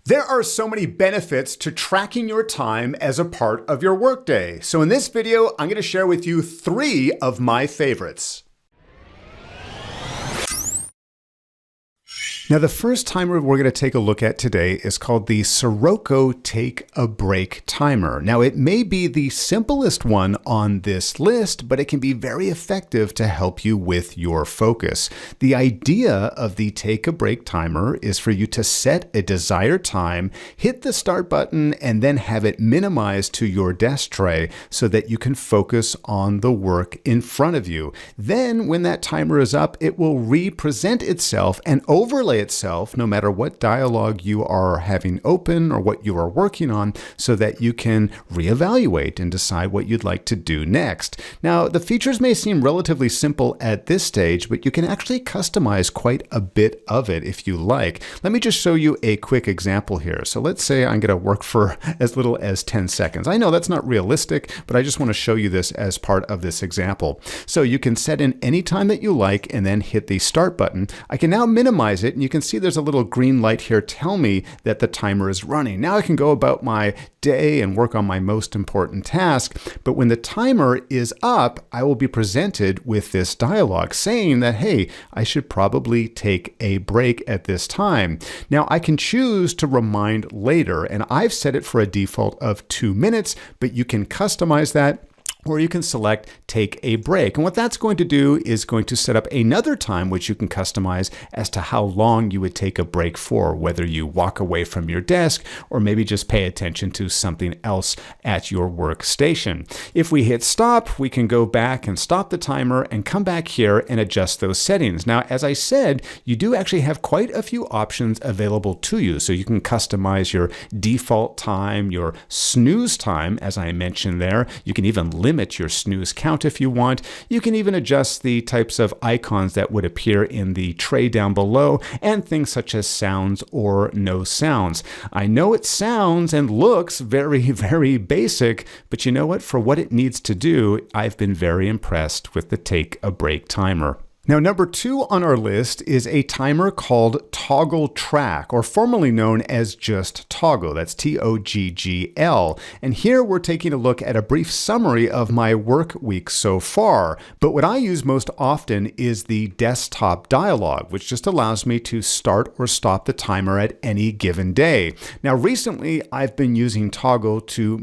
There are so many benefits to tracking your time as a part of your workday. So in this video, I'm going to share with you 3 of my favorites. Now, the first timer we're going to take a look at today is called the Scirocco Take a Break Timer. Now, it may be the simplest one on this list, but it can be very effective to help you with your focus. The idea of the Take a Break Timer is for you to set a desired time, hit the start button, and then have it minimized to your desk tray so that you can focus on the work in front of you. Then, when that timer is up, it will represent itself and overlay itself, no matter what dialogue you are having open or what you are working on, so that you can reevaluate and decide what you'd like to do next. Now, the features may seem relatively simple at this stage, but you can actually customize quite a bit of it if you like. Let me just show you a quick example here. So let's say I'm going to work for as little as 10 seconds. I know that's not realistic, but I just want to show you this as part of this example. So you can set in any time that you like and then hit the start button. I can now minimize it, and you can see there's a little green light here tell me that the timer is running. Now I can go about my day and work on my most important task, but when the timer is up, I will be presented with this dialogue saying that, hey, I should probably take a break at this time. Now I can choose to remind later, and I've set it for a default of 2 minutes, but you can customize that, or you can select take a break. And what that's going to do is going to set up another time which you can customize as to how long you would take a break for, whether you walk away from your desk or maybe just pay attention to something else at your workstation. If we hit stop, we can go back and stop the timer and come back here and adjust those settings. Now, as I said, you do actually have quite a few options available to you. So you can customize your default time, your snooze time, as I mentioned there. You can even limit your snooze count if you want. You can even adjust the types of icons that would appear in the tray down below, and things such as sounds or no sounds. I know it sounds and looks very, very basic, but you know what? For what it needs to do, I've been very impressed with the Take a Break timer. Now, number 2 on our list is a timer called Toggl Track, or formerly known as just Toggl. That's Toggl. And here we're taking a look at a brief summary of my work week so far. But what I use most often is the desktop dialog, which just allows me to start or stop the timer at any given day. Now, recently, I've been using Toggl to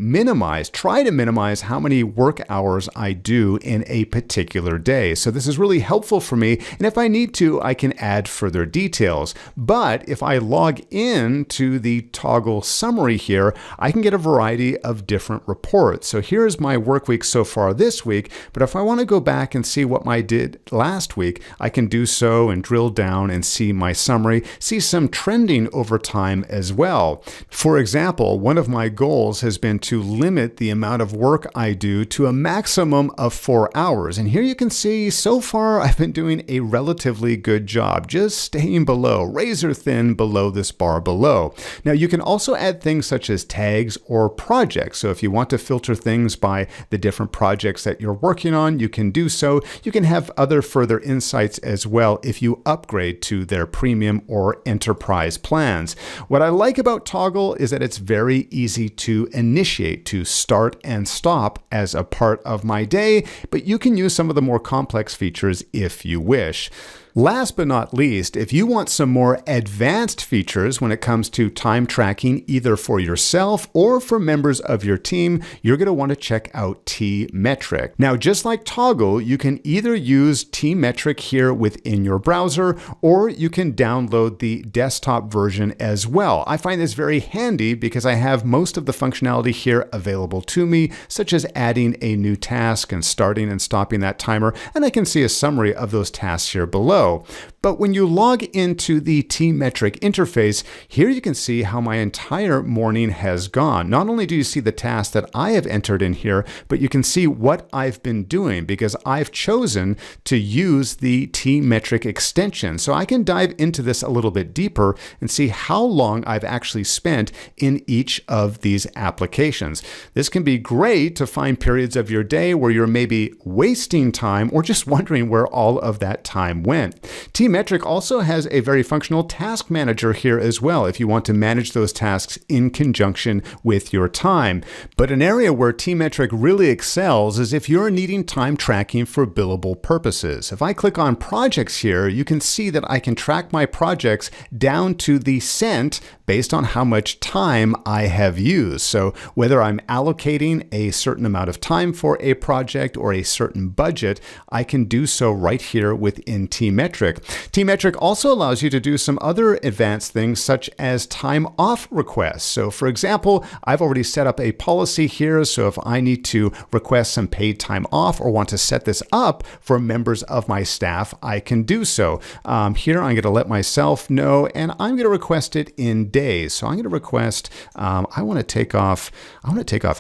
try to minimize how many work hours I do in a particular day. So this is really helpful for me, and if I need to, I can add further details. But if I log in to the Toggl summary here, I can get a variety of different reports. So here's my work week so far this week, but if I want to go back and see what I did last week, I can do so and drill down and see my summary, see some trending over time as well. For example, one of my goals has been to limit the amount of work I do to a maximum of 4 hours. And here you can see so far I've been doing a relatively good job, just staying below, razor thin below this bar below. Now, you can also add things such as tags or projects. So if you want to filter things by the different projects that you're working on, you can do so. You can have other further insights as well if you upgrade to their premium or enterprise plans. What I like about Toggl is that it's very easy to initiate, to start and stop as a part of my day, but you can use some of the more complex features if you wish. Last but not least, if you want some more advanced features when it comes to time tracking, either for yourself or for members of your team, you're going to want to check out TMetric. Now, just like Toggl, you can either use TMetric here within your browser, or you can download the desktop version as well. I find this very handy because I have most of the functionality here available to me, such as adding a new task and starting and stopping that timer, and I can see a summary of those tasks here below. But when you log into the TMetric interface, here you can see how my entire morning has gone. Not only do you see the tasks that I have entered in here, but you can see what I've been doing because I've chosen to use the TMetric extension. So I can dive into this a little bit deeper and see how long I've actually spent in each of these applications. This can be great to find periods of your day where you're maybe wasting time or just wondering where all of that time went. content. TMetric also has a very functional task manager here as well if you want to manage those tasks in conjunction with your time. But an area where TMetric really excels is if you're needing time tracking for billable purposes. If I click on projects here, you can see that I can track my projects down to the cent based on how much time I have used. So whether I'm allocating a certain amount of time for a project or a certain budget, I can do so right here within TMetric. TMetric also allows you to do some other advanced things such as time off requests. So for example, I've already set up a policy here. So if I need to request some paid time off or want to set this up for members of my staff, I can do so. Here I'm going to let myself know, and I'm going to request it in days. So I'm going to request, I want to take off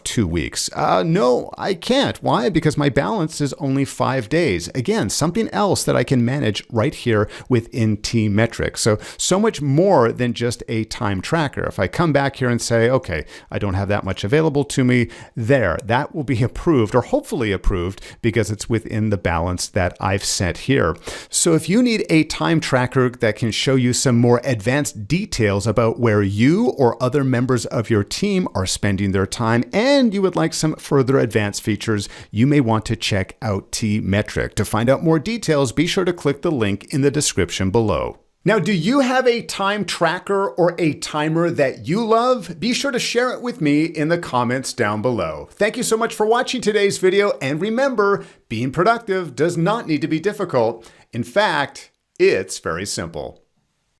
2 weeks. No, I can't. Why? Because my balance is only 5 days. Again, something else that I can manage right here within TMetric. So much more than just a time tracker. If I come back here and say, okay, I don't have that much available to me, that will be approved, or hopefully approved, because it's within the balance that I've set here. So if you need a time tracker that can show you some more advanced details about where you or other members of your team are spending their time, and you would like some further advanced features, you may want to check out TMetric. To find out more details, be sure to click the link in the description below. Now, do you have a time tracker or a timer that you love? Be sure to share it with me in the comments down below. Thank you so much for watching today's video, and remember, being productive does not need to be difficult. In fact, it's very simple.